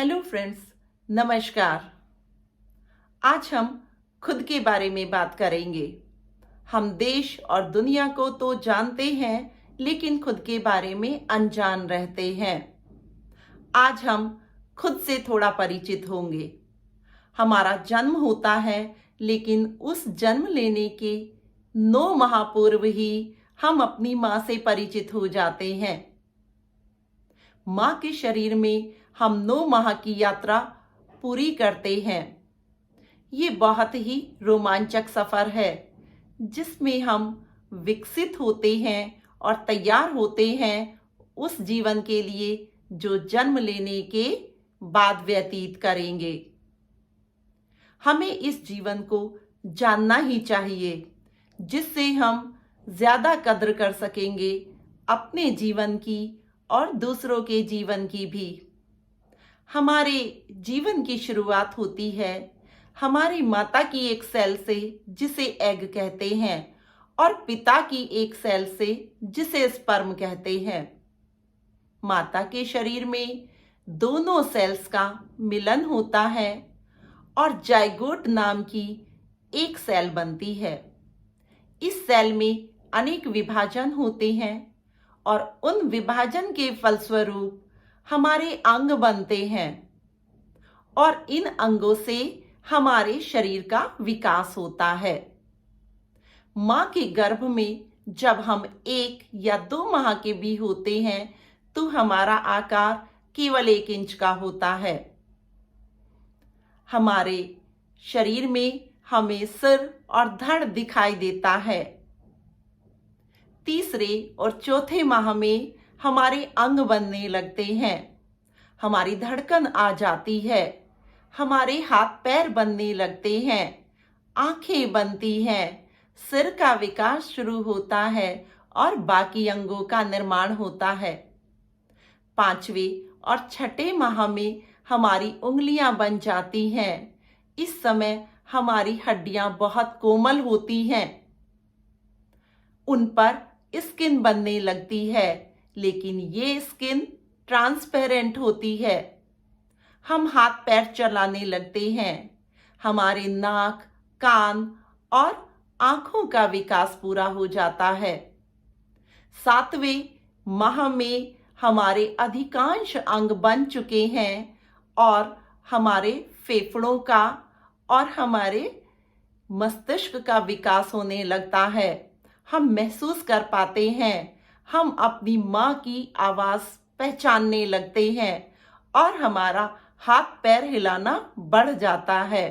Hello friends, नमस्कार। आज हम खुद के बारे में बात करेंगे। हम देश और दुनिया को तो जानते हैं, लेकिन खुद के बारे में अनजान रहते हैं। आज हम खुद से थोड़ा परिचित होंगे। हमारा जन्म होता है, लेकिन उस जन्म लेने के 9 माह पूर्व ही हम अपनी माँ से परिचित हो जाते हैं। माँ के शरीर में हम 9 माह की यात्रा पूरी करते हैं। ये बहुत ही रोमांचक सफर है, जिसमें हम विकसित होते हैं और तैयार होते हैं उस जीवन के लिए जो जन्म लेने के बाद व्यतीत करेंगे। हमें इस जीवन को जानना ही चाहिए, जिससे हम ज्यादा कद्र कर सकेंगे अपने जीवन की और दूसरों के जीवन की भी। हमारे जीवन की शुरुआत होती है हमारी माता की एक सेल से, जिसे एग कहते हैं, और पिता की एक सेल से, जिसे स्पर्म कहते हैं। माता के शरीर में दोनों सेल्स का मिलन होता है और जाइगोट नाम की एक सेल बनती है। इस सेल में अनेक विभाजन होते हैं और उन विभाजन के फलस्वरूप हमारे अंग बनते हैं और इन अंगों से हमारे शरीर का विकास होता है। माँ के गर्भ में जब हम 1 या 2 माह के भी होते हैं, तो हमारा आकार केवल 1 इंच का होता है। हमारे शरीर में हमें सिर और धड़ दिखाई देता है। तीसरे और चौथे माह में हमारे अंग बनने लगते हैं। हमारी धड़कन आ जाती है, हमारे हाथ पैर बनने लगते हैं, आंखें बनती हैं, सिर का विकास शुरू होता है और बाकी अंगों का निर्माण होता है। 5वें और 6ठे माह में हमारी उंगलियां बन जाती हैं। इस समय हमारी हड्डियां बहुत कोमल होती हैं। उन पर स्किन बनने लगती है, लेकिन ये स्किन ट्रांसपेरेंट होती है। हम हाथ पैर चलाने लगते हैं। हमारे नाक, कान और आंखों का विकास पूरा हो जाता है। 7वें माह में हमारे अधिकांश अंग बन चुके हैं और हमारे फेफड़ों का और हमारे मस्तिष्क का विकास होने लगता है। हम महसूस कर पाते हैं, हम अपनी माँ की आवाज पहचानने लगते हैं और हमारा हाथ पैर हिलाना बढ़ जाता है।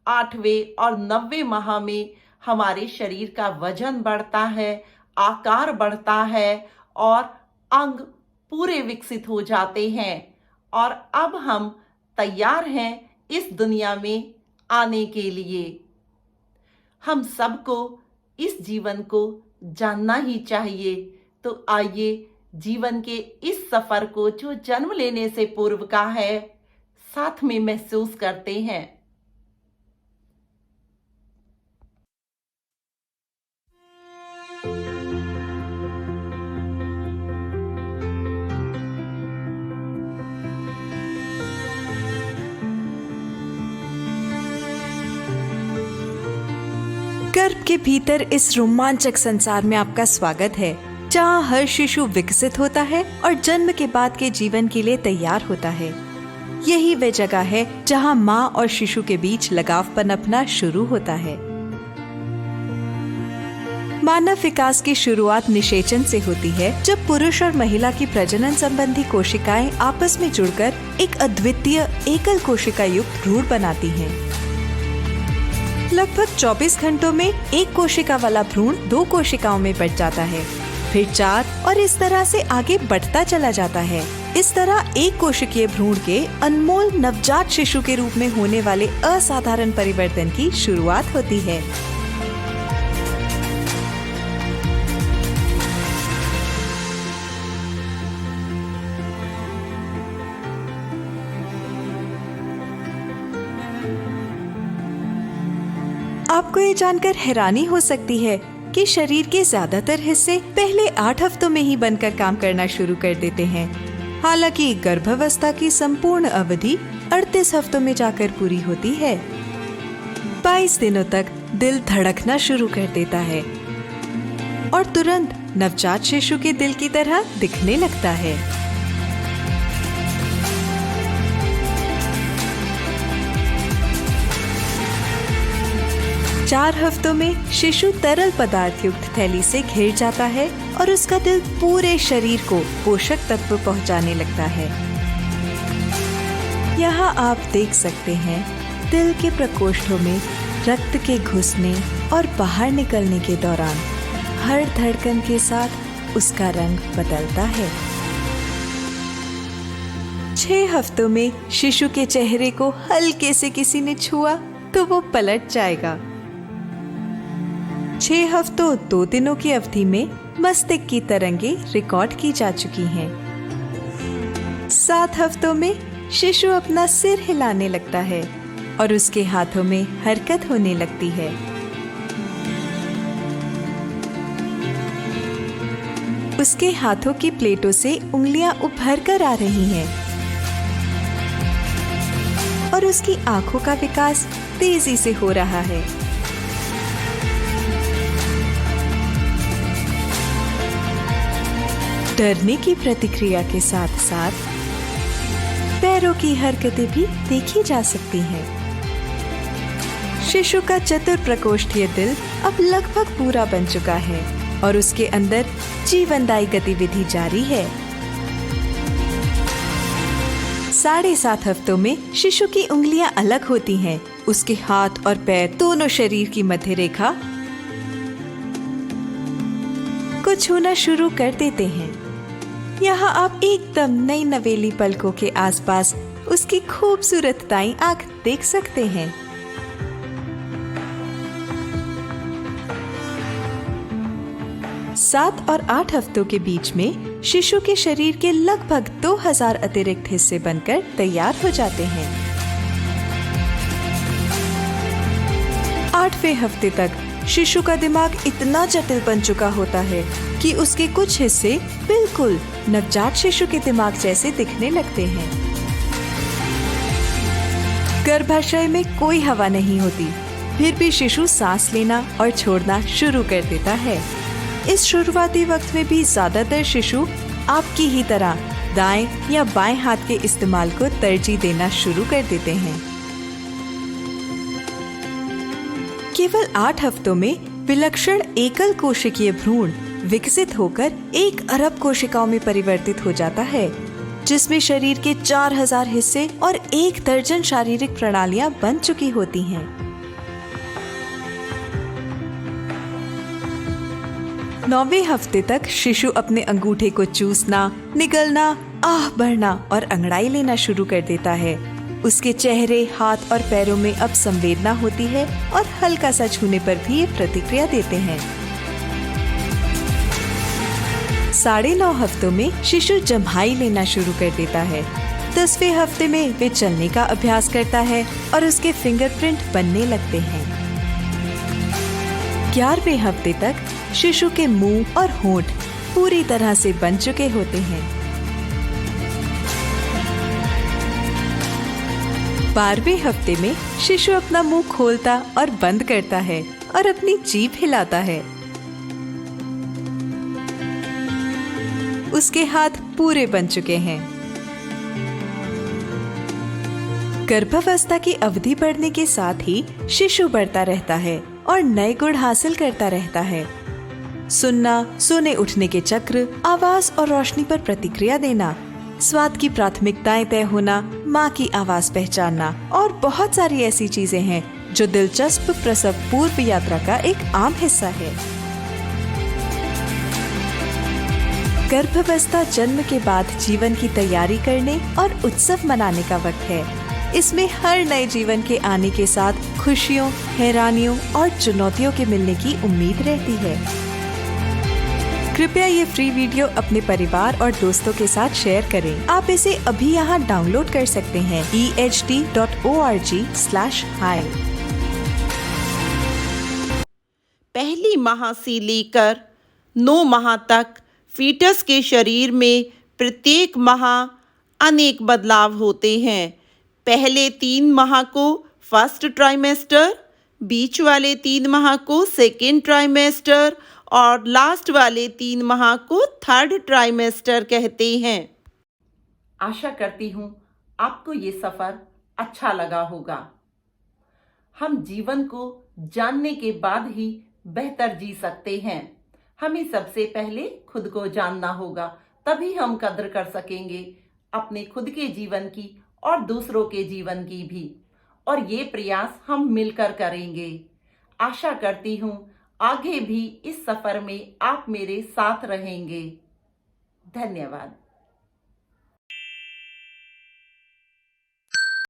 8वें और 9वें माह में हमारे शरीर का वजन बढ़ता है, आकार बढ़ता है और अंग पूरे विकसित हो जाते हैं और अब हम तैयार हैं इस दुनिया में आने के लिए। हम सबको इस जीवन को जानना ही चाहिए, तो आइए जीवन के इस सफर को, जो जन्म लेने से पूर्व का है, साथ में महसूस करते हैं। गर्भ के भीतर इस रोमांचक संसार में आपका स्वागत है, जहाँ हर शिशु विकसित होता है और जन्म के बाद के जीवन के लिए तैयार होता है। यही वह जगह है जहाँ माँ और शिशु के बीच लगाव पनपना शुरू होता है। मानव विकास की शुरुआत निषेचन से होती है, जब पुरुष और महिला की प्रजनन संबंधी कोशिकाएं आपस में जुड़कर एक अद्वितीय एकल कोशिका युक्त भ्रूण बनाती हैं। लगभग 24 घंटों में एक कोशिका वाला भ्रूण 2 कोशिकाओं में बट जाता है, फिर 4 और इस तरह से आगे बढ़ता चला जाता है। इस तरह एक कोशिकीय भ्रूण के अनमोल नवजात शिशु के रूप में होने वाले असाधारण परिवर्तन की शुरुआत होती है। आपको ये जानकर हैरानी हो सकती है कि शरीर के ज्यादातर हिस्से पहले 8 हफ्तों में ही बनकर काम करना शुरू कर देते हैं। हालांकि गर्भावस्था की संपूर्ण अवधि 38 हफ्तों में जाकर पूरी होती है। 22 दिनों तक दिल धड़कना शुरू कर देता है और तुरंत नवजात शिशु के दिल की तरह दिखने लगता है। 4 हफ्तों में शिशु तरल पदार्थ युक्त थैली से घिर जाता है और उसका दिल पूरे शरीर को पोषक तत्व पहुंचाने लगता है। यहाँ आप देख सकते हैं दिल के प्रकोष्ठों में रक्त के घुसने और बाहर निकलने के दौरान हर धड़कन के साथ उसका रंग बदलता है। 6 हफ्तों में शिशु के चेहरे को हल्के से किसी ने छुआ तो वो पलट जाएगा। 6 हफ्तों 2 दिनों की अवधि में मस्तिष्क की तरंगें रिकॉर्ड की जा चुकी हैं। 7 हफ्तों में शिशु अपना सिर हिलाने लगता है और उसके हाथों में हरकत होने लगती है। उसके हाथों की प्लेटों से उंगलियां उभर कर आ रही हैं और उसकी आंखों का विकास तेजी से हो रहा है। डरने की प्रतिक्रिया के साथ साथ पैरों की हरकतें भी देखी जा सकती हैं। शिशु का चतुर्प्रकोष्ठीय दिल अब लगभग पूरा बन चुका है और उसके अंदर जीवनदायी गतिविधि जारी है। 7.5 हफ्तों में शिशु की उंगलियां अलग होती हैं। उसके हाथ और पैर दोनों शरीर की मध्य रेखा को छूना शुरू कर देते हैं। यहाँ आप एकदम नई नवेली पलकों के आसपास उसकी खूबसूरत दाईं आंख देख सकते हैं। सात और 8 हफ्तों के बीच में शिशु के शरीर के लगभग 2000 अतिरिक्त हिस्से बनकर तैयार हो जाते हैं। 8वें हफ्ते तक शिशु का दिमाग इतना जटिल बन चुका होता है कि उसके कुछ हिस्से बिल्कुल नवजात शिशु के दिमाग जैसे दिखने लगते हैं। गर्भाशय में कोई हवा नहीं होती, फिर भी शिशु सांस लेना और छोड़ना शुरू कर देता है। इस शुरुआती वक्त में भी ज्यादातर शिशु आपकी ही तरह दाएं या बाएं हाथ के इस्तेमाल को तरजीह देना शुरू कर देते हैं। केवल 8 हफ्तों में विलक्षण एकल कोशिकीय भ्रूण विकसित होकर 1 अरब कोशिकाओं में परिवर्तित हो जाता है, जिसमें शरीर के 4000 हिस्से और 1 दर्जन शारीरिक प्रणालियां बन चुकी होती हैं। 9वें हफ्ते तक शिशु अपने अंगूठे को चूसना, निगलना, आह भरना और अंगड़ाई लेना शुरू कर देता है। उसके चेहरे, हाथ और पैरों में अब संवेदना होती है और हल्का सा छूने पर भी ये प्रतिक्रिया देते हैं। 9.5 हफ्तों में शिशु जम्हाई लेना शुरू कर देता है। 10वें हफ्ते में वे चलने का अभ्यास करता है और उसके फिंगरप्रिंट बनने लगते हैं। 11वें हफ्ते तक शिशु के मुंह और होंठ पूरी तरह से बन चुके होते हैं। 12वें हफ्ते में शिशु अपना मुंह खोलता और बंद करता है और अपनी जीभ हिलाता है। उसके हाथ पूरे बन चुके हैं। गर्भावस्था की अवधि बढ़ने के साथ ही शिशु बढ़ता रहता है और नए गुण हासिल करता रहता है। सुनना, सोने उठने के चक्र, आवाज और रोशनी पर प्रतिक्रिया देना, स्वाद की प्राथमिकताएं तय होना, माँ की आवाज पहचानना और बहुत सारी ऐसी चीजें हैं जो दिलचस्प प्रसव पूर्व यात्रा का एक आम हिस्सा है। गर्भावस्था जन्म के बाद जीवन की तैयारी करने और उत्सव मनाने का वक्त है। इसमें हर नए जीवन के आने के साथ खुशियों, हैरानियों और चुनौतियों के मिलने की उम्मीद रहती है। कृपया ये फ्री वीडियो अपने परिवार और दोस्तों के साथ शेयर करें। आप इसे अभी यहाँ डाउनलोड कर सकते हैं ehd.org/hi। पहली माह से लेकर 9 माह तक फीटस के शरीर में प्रत्येक माह अनेक बदलाव होते हैं। पहले 3 माह को फर्स्ट ट्राइमेस्टर, बीच वाले 3 माह को सेकेंड ट्राइमेस्टर और लास्ट वाले 3 माह को थर्ड ट्राइमेस्टर कहते हैं। आशा करती हूँ आपको ये सफ़र अच्छा लगा होगा। हम जीवन को जानने के बाद ही बेहतर जी सकते हैं। हमें सबसे पहले खुद को जानना होगा, तभी हम कद्र कर सकेंगे अपने खुद के जीवन की और दूसरों के जीवन की भी। और ये प्रयास हम मिलकर करेंगे। आशा करती हूँ आगे भी इस सफ़र में आप मेरे साथ रहेंगे। धन्यवाद।